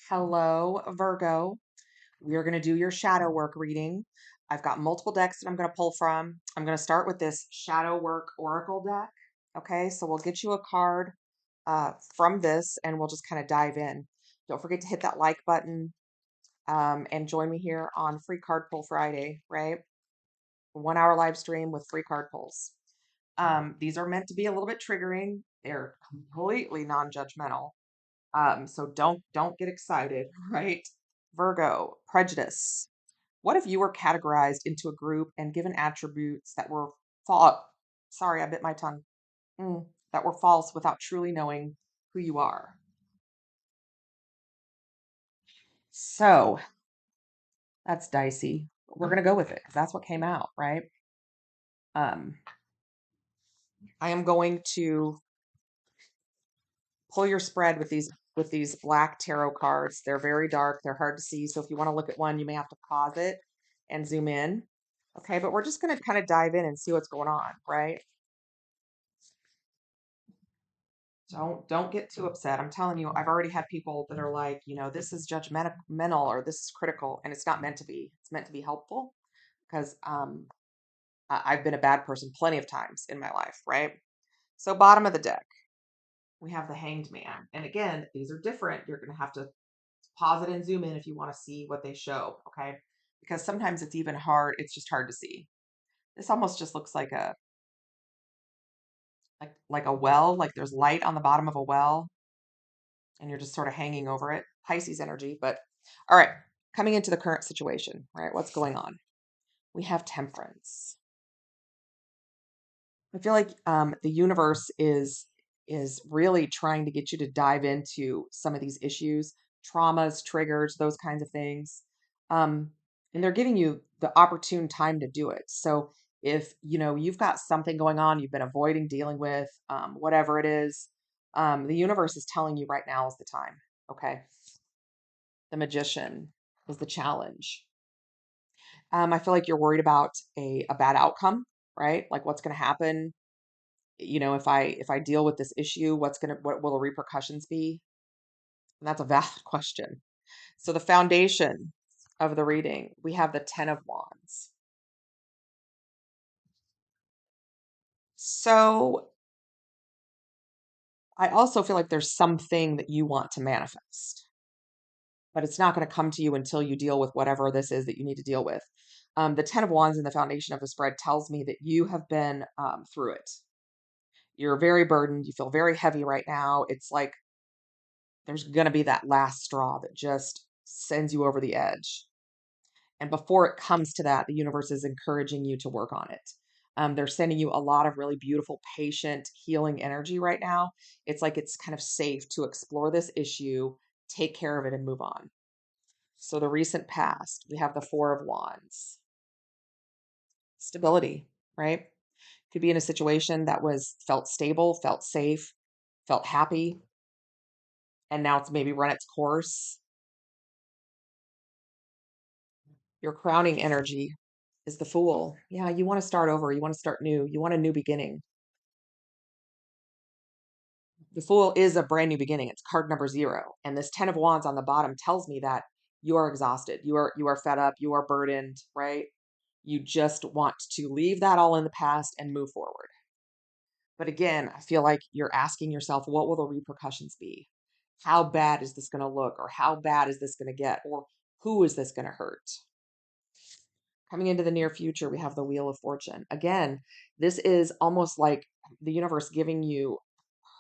Hello, Virgo. We are going to do your shadow work reading. I've got multiple decks that I'm going to pull from. I'm going to start with this shadow work oracle deck. Okay, so we'll get you a card from this and we'll just kind of dive in. Don't forget to hit that like button and join me here on Free Card Pull Friday, right? 1 hour live stream with free card pulls. These are meant to be a little bit triggering. They're completely non-judgmental. So don't get excited, right? Virgo, prejudice. What if you were categorized into a group and given attributes that were false? Sorry, I bit my tongue. That were false without truly knowing who you are. So that's dicey. We're gonna go with it because that's what came out, right? Um, I am going to pull your spread with these black tarot cards. They're very dark. They're hard to see. So if you want to look at one, you may have to pause it and zoom in. Okay, but we're just going to kind of dive in and see what's going on, right? Don't get too upset. I'm telling you, I've already had people that are like, this is judgmental or this is critical, and it's not meant to be. It's meant to be helpful because I've been a bad person plenty of times in my life, right? So bottom of the deck, we have the Hanged Man, and again, these are different. You're going to have to pause it and zoom in if you want to see what they show, okay? Because sometimes it's even hard. It's just hard to see. This almost just looks like a well, like there's light on the bottom of a well and you're just sort of hanging over it. Pisces energy, but all right, coming into the current situation, right? What's going on? We have Temperance. I feel like the universe is really trying to get you to dive into some of these issues, traumas, triggers, those kinds of things. Um, and they're giving you the opportune time to do it. So if you've got something going on you've been avoiding dealing with, whatever it is, the universe is telling you right now is the time. Okay. The Magician is the challenge. I feel like you're worried about a bad outcome, right? Like what's going to happen, if I deal with this issue, what will the repercussions be? And that's a valid question. So the foundation of the reading, we have the 10 of Wands. So I also feel like there's something that you want to manifest, but it's not going to come to you until you deal with whatever this is that you need to deal with. The 10 of Wands in the foundation of the spread tells me that you have been through it. You're very burdened. You feel very heavy right now. It's like there's going to be that last straw that just sends you over the edge. And before it comes to that, the universe is encouraging you to work on it. They're sending you a lot of really beautiful, patient, healing energy right now. It's like it's kind of safe to explore this issue, take care of it, and move on. So, the recent past, we have the Four of Wands. Stability, right? Could be in a situation that felt stable, felt safe, felt happy, and now it's maybe run its course. Your crowning energy is the Fool. Yeah, you want to start over. You want to start new. You want a new beginning. The Fool is a brand new beginning. It's card number 0. And this 10 of Wands on the bottom tells me that you are exhausted. You are fed up. You are burdened, right? You just want to leave that all in the past and move forward. But again, I feel like you're asking yourself, what will the repercussions be? How bad is this going to look? Or how bad is this going to get? Or who is this going to hurt? Coming into the near future, we have the Wheel of Fortune. Again, this is almost like the universe giving you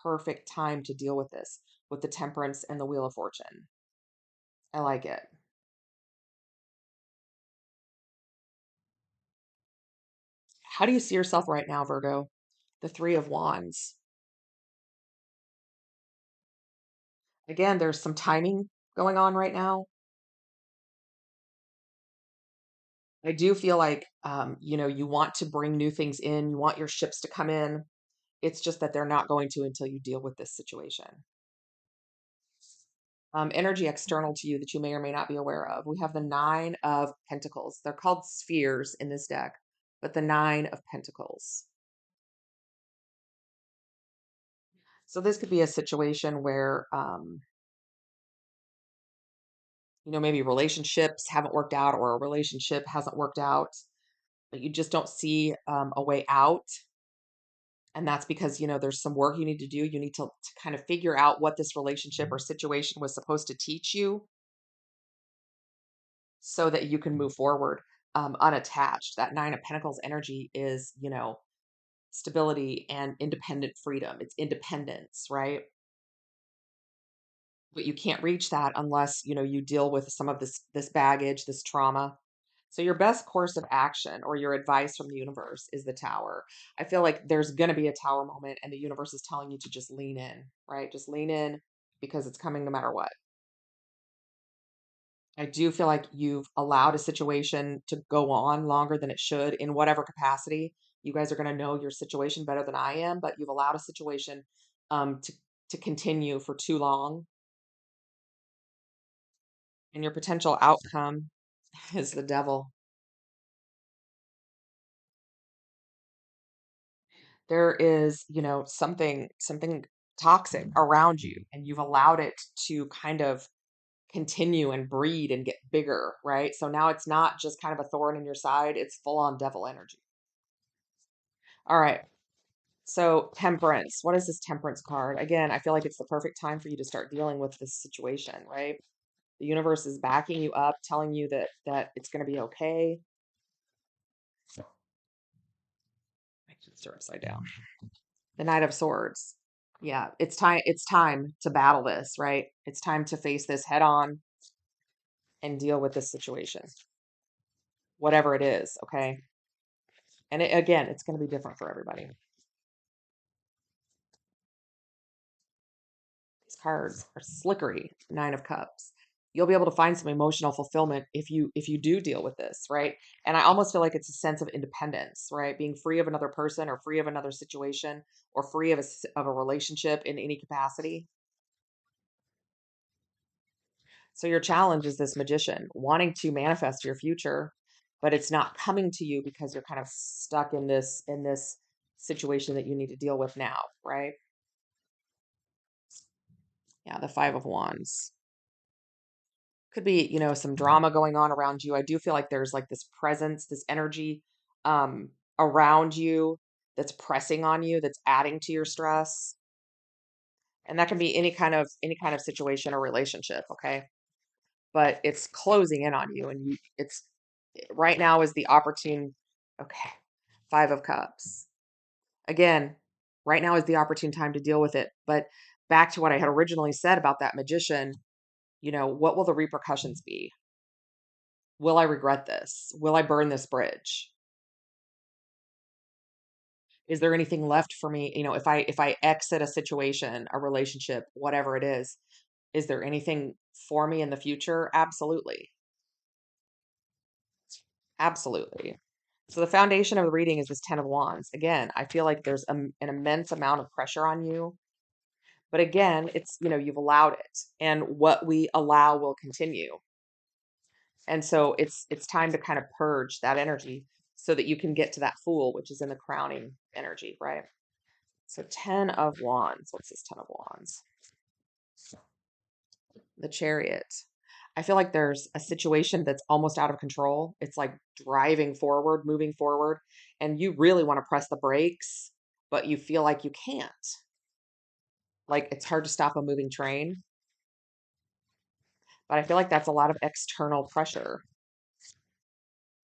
perfect time to deal with this with the Temperance and the Wheel of Fortune. I like it. How do you see yourself right now, Virgo? The Three of Wands. Again, there's some timing going on right now. I do feel like, you want to bring new things in. You want your ships to come in. It's just that they're not going to until you deal with this situation. Energy external to you that you may or may not be aware of. We have the Nine of Pentacles. They're called spheres in this deck, but the Nine of Pentacles. So this could be a situation where maybe relationships haven't worked out or a relationship hasn't worked out, but you just don't see a way out. And that's because, there's some work you need to do. You need to kind of figure out what this relationship or situation was supposed to teach you so that you can move forward unattached. That Nine of Pentacles energy is, stability and independent freedom. It's independence, right? But you can't reach that unless, you deal with some of this baggage, this trauma. So your best course of action or your advice from the universe is the Tower. I feel like there's going to be a Tower moment and the universe is telling you to just lean in, right? Just lean in because it's coming no matter what. I do feel like you've allowed a situation to go on longer than it should in whatever capacity. You guys are going to know your situation better than I am, but you've allowed a situation um, to to continue for too long, and your potential outcome is the Devil. There is, something toxic around you, and you've allowed it to kind of continue and breed and get bigger, right? So now it's not just kind of a thorn in your side, it's full on devil energy. All right. So, Temperance. What is this Temperance card? Again, I feel like it's the perfect time for you to start dealing with this situation, right? The universe is backing you up, telling you that it's going to be okay. I just threw it upside down. The Knight of Swords. Yeah, it's time to battle this, right? It's time to face this head on and deal with this situation. Whatever it is, okay? And again, it's going to be different for everybody. These cards are slickery. Nine of Cups. You'll be able to find some emotional fulfillment if you do deal with this, right? And I almost feel like it's a sense of independence, right? Being free of another person or free of another situation or free of a relationship in any capacity. So your challenge is this Magician wanting to manifest your future, but it's not coming to you because you're kind of stuck in this situation that you need to deal with now, right? Yeah, the Five of Wands. Could be, some drama going on around you. I do feel like there's like this presence, this energy um around you that's pressing on you, that's adding to your stress. And that can be any kind of situation or relationship, okay? But it's closing in on you, and it's right now is the opportune. Okay. Five of Cups. Again, right now is the opportune time to deal with it. But back to what I had originally said about that Magician, what will the repercussions be? Will I regret this? Will I burn this bridge? Is there anything left for me? If I exit a situation, a relationship, whatever it is there anything for me in the future? Absolutely. Absolutely. So the foundation of the reading is this Ten of Wands. Again, I feel like there's an immense amount of pressure on you. But again, it's, you've allowed it. And what we allow will continue. And so it's time to kind of purge that energy so that you can get to that Fool, which is in the crowning energy, right? So 10 of Wands. What's this 10 of Wands? The Chariot. I feel like there's a situation that's almost out of control. It's like driving forward, moving forward, and you really want to press the brakes, but you feel like you can't. Like it's hard to stop a moving train. But I feel like that's a lot of external pressure.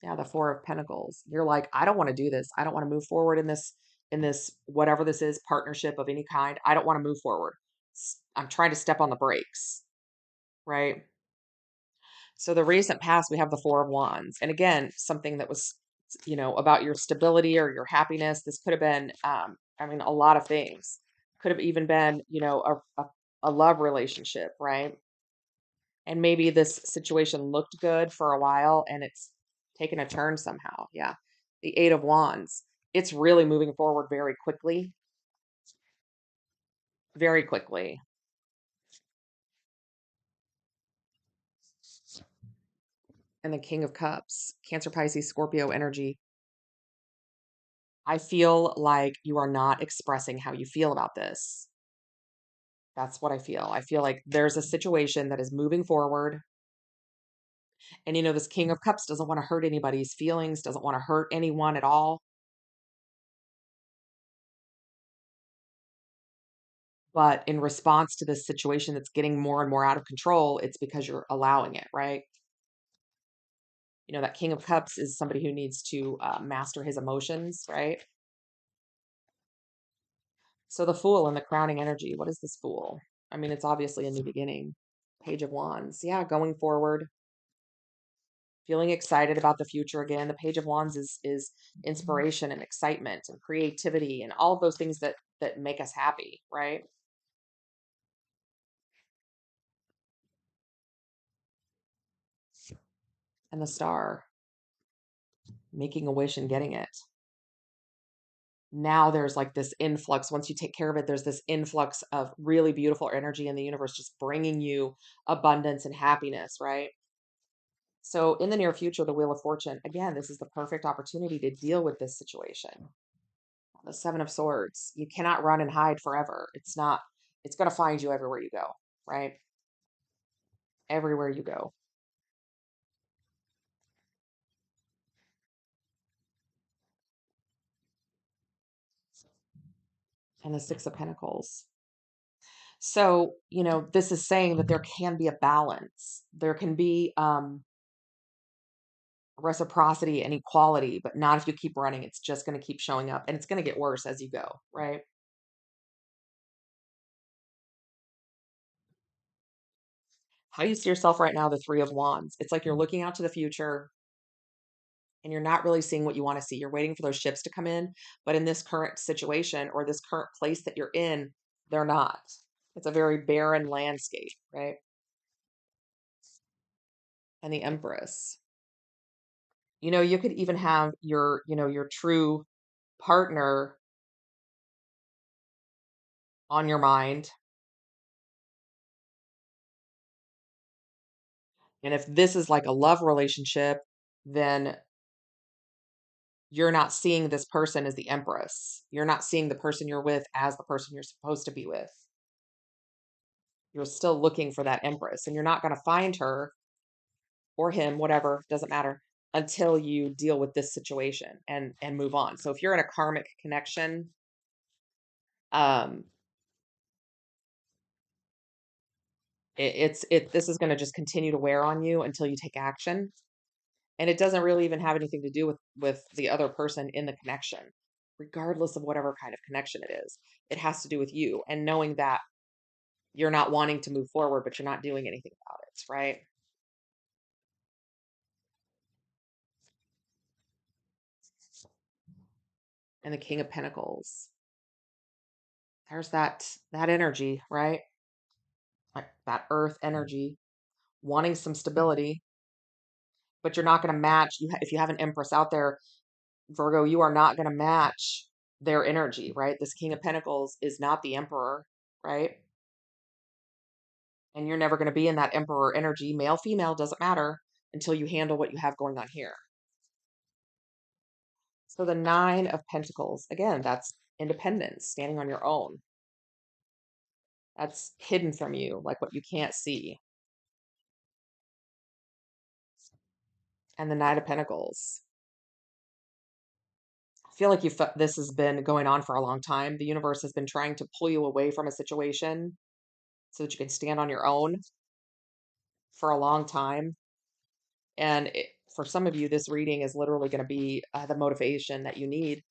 Yeah, the Four of Pentacles. You're like, I don't want to do this. I don't want to move forward in this whatever this is, partnership of any kind. I don't want to move forward. I'm trying to step on the brakes, right? So the recent past, we have the Four of Wands. And again, something that was, about your stability or your happiness. This could have been, a lot of things. Could have even been, a love relationship, right? And maybe this situation looked good for a while and it's taken a turn somehow. Yeah. The Eight of Wands. It's really moving forward very quickly. Very quickly. And the King of Cups. Cancer, Pisces, Scorpio energy. I feel like you are not expressing how you feel about this. That's what I feel. I feel like there's a situation that is moving forward And this King of Cups doesn't want to hurt anybody's feelings, doesn't want to hurt anyone at all. But in response to this situation that's getting more and more out of control, it's because you're allowing it, right? That King of Cups is somebody who needs to master his emotions, right? So the Fool and the crowning energy, what is this Fool? I mean, it's obviously a new beginning. Page of Wands. Yeah, going forward, feeling excited about the future again. The Page of Wands is inspiration and excitement and creativity and all of those things that make us happy, right? And the Star, making a wish and getting it. Now there's like this influx. Once you take care of it, there's this influx of really beautiful energy in the universe, just bringing you abundance and happiness, right? So in the near future, the Wheel of Fortune, again, this is the perfect opportunity to deal with this situation. The Seven of Swords, you cannot run and hide forever. It's going to find you everywhere you go, right? Everywhere you go. And the Six of Pentacles. So, this is saying that there can be a balance. There can be reciprocity and equality, but not if you keep running. It's just going to keep showing up and it's going to get worse as you go, right? How you see yourself right now, the Three of Wands. It's like you're looking out to the future and you're not really seeing what you want to see. You're waiting for those ships to come in, but in this current situation or this current place that you're in, they're not. It's a very barren landscape, right? And the Empress. You could even have your true partner on your mind. And if this is like a love relationship, then you're not seeing this person as the Empress. You're not seeing the person you're with as the person you're supposed to be with. You're still looking for that Empress, and you're not going to find her or him, whatever, doesn't matter, until you deal with this situation and move on. So if you're in a karmic connection, um, this is going to just continue to wear on you until you take action. And it doesn't really even have anything to do with the other person in the connection, regardless of whatever kind of connection it is. It has to do with you and knowing that you're not wanting to move forward, but you're not doing anything about it, right? And the King of Pentacles. There's that energy, right? Like that earth energy, wanting some stability, but you're not going to match. If you have an Empress out there, Virgo, you are not going to match their energy, right? This King of Pentacles is not the Emperor, right? And you're never going to be in that Emperor energy. Male, female, doesn't matter until you handle what you have going on here. So the Nine of Pentacles, again, that's independence, standing on your own. That's hidden from you, like what you can't see. And the Knight of Pentacles. I feel like this has been going on for a long time. The universe has been trying to pull you away from a situation so that you can stand on your own for a long time. And for some of you, this reading is literally going to be the motivation that you need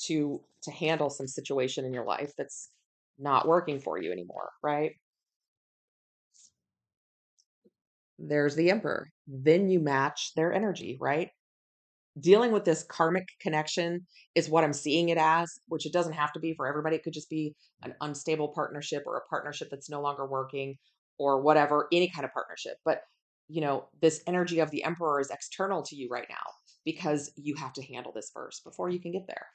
to handle some situation in your life that's not working for you anymore, right? There's the Emperor. Then you match their energy, right? Dealing with this karmic connection is what I'm seeing it as, which it doesn't have to be for everybody. It could just be an unstable partnership or a partnership that's no longer working or whatever, any kind of partnership. But, this energy of the Emperor is external to you right now because you have to handle this first before you can get there.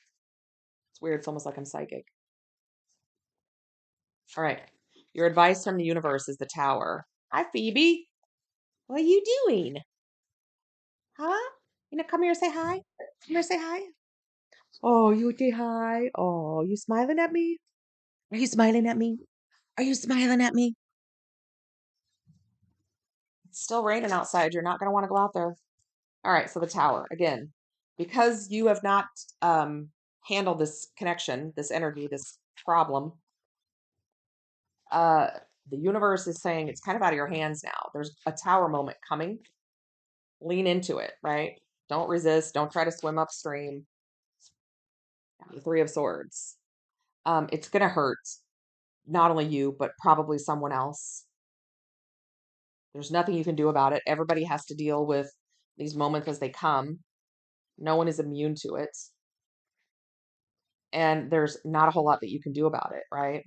It's weird. It's almost like I'm psychic. All right. Your advice from the universe is the Tower. Hi, Phoebe. What are you doing? Huh? Come here, say hi. Come here, say hi. Oh, you say hi. Oh, you smiling at me? Are you smiling at me? Are you smiling at me? It's still raining outside. You're not going to want to go out there. All right. So the Tower, again, because you have not handled this connection, this energy, this problem, uh, the universe is saying it's kind of out of your hands now. There's a Tower moment coming. Lean into it, right? Don't resist. Don't try to swim upstream. The Three of Swords. It's going to hurt not only you, but probably someone else. There's nothing you can do about it. Everybody has to deal with these moments as they come. No one is immune to it. And there's not a whole lot that you can do about it, right?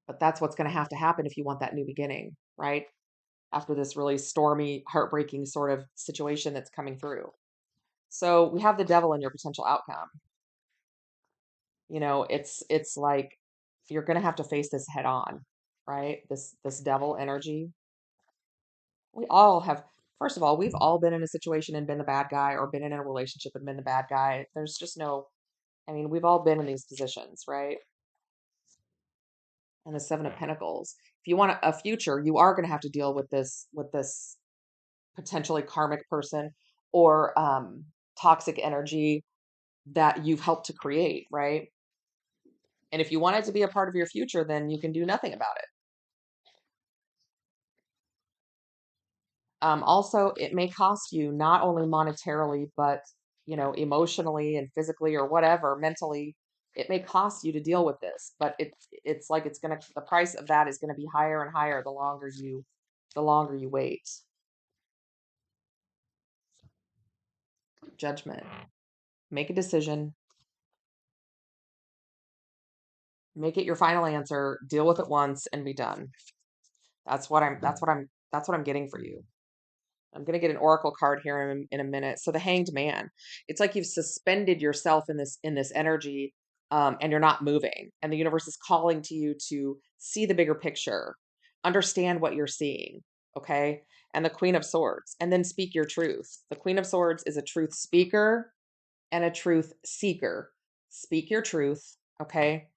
But that's what's going to happen if you want that new beginning, right? After this really stormy, heartbreaking sort of situation that's coming through. So we have the Devil in your potential outcome. You know, it's like you're going to have to face this head on, right? This devil energy. We all have, first of all, we've all been in a situation and been the bad guy, or been in a relationship and been the bad guy. There's just no, I mean, we've all been in these positions, right? And the Seven of Pentacles. If you want a future, you are going to have to deal with this potentially karmic person, or toxic energy that you've helped to create, right? And if you want it to be a part of your future, then you can do nothing about it. Also, it may cost you not only monetarily, but emotionally and physically, or whatever, mentally. It may cost you to deal with this, but it's like the price of that is gonna be higher and higher the longer you wait. Judgment. Make a decision. Make it your final answer. Deal with it once and be done. That's what I'm getting for you. I'm going to get an oracle card here in a minute. So the Hanged Man, it's like you've suspended yourself in this energy, and you're not moving. And the universe is calling to you to see the bigger picture, understand what you're seeing, okay? And the Queen of Swords, and then speak your truth. The Queen of Swords is a truth speaker and a truth seeker. Speak your truth, okay?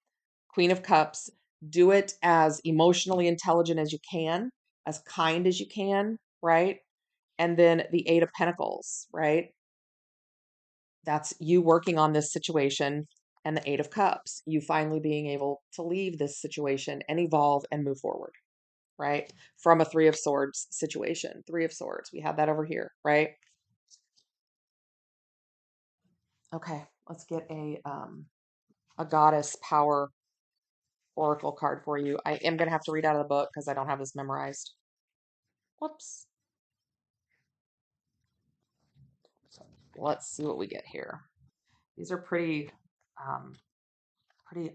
Queen of Cups, do it as emotionally intelligent as you can, as kind as you can, right? And then the Eight of Pentacles, right? That's you working on this situation. And the Eight of Cups, you finally being able to leave this situation and evolve and move forward, right? From a Three of Swords situation. Three of Swords. We have that over here, right? Okay, let's get a goddess power oracle card for you. I am going to have to read out of the book because I don't have this memorized. Whoops. Let's see what we get here. These are pretty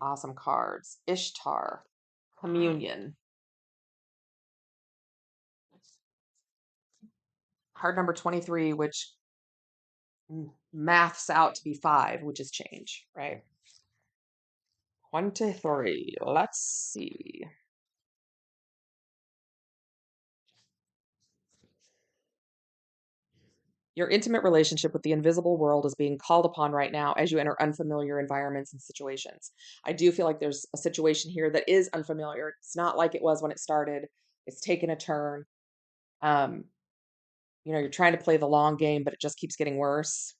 awesome cards. Ishtar, Communion. Card number 23, which maths out to be 5, which is change, right? 23. Let's see. Your intimate relationship with the invisible world is being called upon right now as you enter unfamiliar environments and situations. I do feel like there's a situation here that is unfamiliar. It's not like it was when it started. It's taken a turn. You're trying to play the long game, but it just keeps getting worse.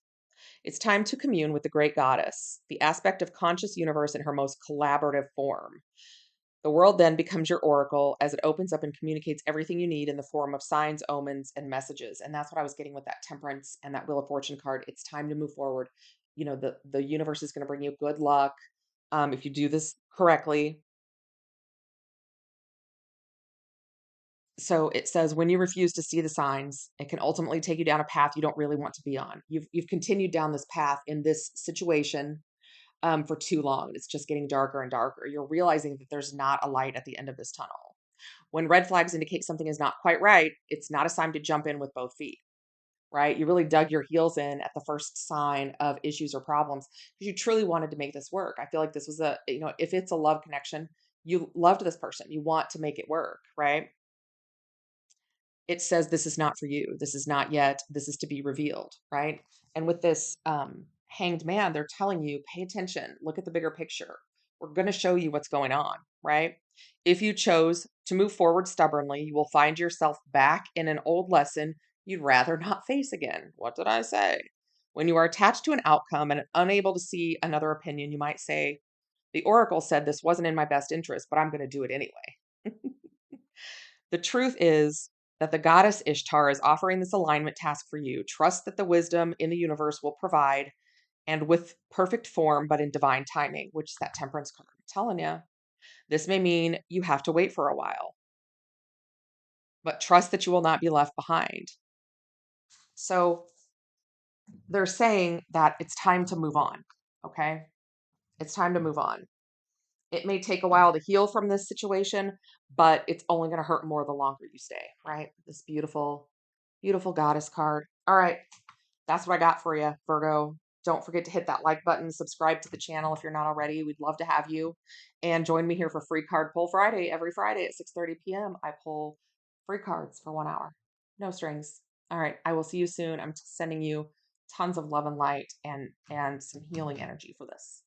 It's time to commune with the great goddess, the aspect of conscious universe in her most collaborative form. The world then becomes your oracle as it opens up and communicates everything you need in the form of signs, omens, and messages. And that's what I was getting with that Temperance and that Wheel of Fortune card. It's time to move forward. The universe is going to bring you good luck if you do this correctly. So it says, when you refuse to see the signs, it can ultimately take you down a path you don't really want to be on. You've continued down this path in this situation for too long. It's just getting darker and darker. You're realizing that there's not a light at the end of this tunnel. When red flags indicate something is not quite right, it's not a sign to jump in with both feet, right? You really dug your heels in at the first sign of issues or problems because you truly wanted to make this work. I feel like this was if it's a love connection, you loved this person, you want to make it work, right? It says this is not for you. This is not yet. This is to be revealed, right? And with this Hanged Man, they're telling you, pay attention, look at the bigger picture. We're going to show you what's going on, right? If you chose to move forward stubbornly, you will find yourself back in an old lesson you'd rather not face again. What did I say? When you are attached to an outcome and unable to see another opinion, you might say, the oracle said this wasn't in my best interest, but I'm going to do it anyway. The truth is that the goddess Ishtar is offering this alignment task for you. Trust that the wisdom in the universe will provide, and with perfect form, but in divine timing, which is that temperance card. I'm telling you, this may mean you have to wait for a while, but trust that you will not be left behind. So they're saying that it's time to move on. Okay. It's time to move on. It may take a while to heal from this situation, but it's only going to hurt more the longer you stay, right? This beautiful, beautiful goddess card. All right. That's what I got for you, Virgo. Don't forget to hit that like button, subscribe to the channel if you're not already. We'd love to have you. And join me here for Free Card Pull Friday. Every Friday at 6:30 p.m., I pull free cards for 1 hour. No strings. All right. I will see you soon. I'm sending you tons of love and light and some healing energy for this.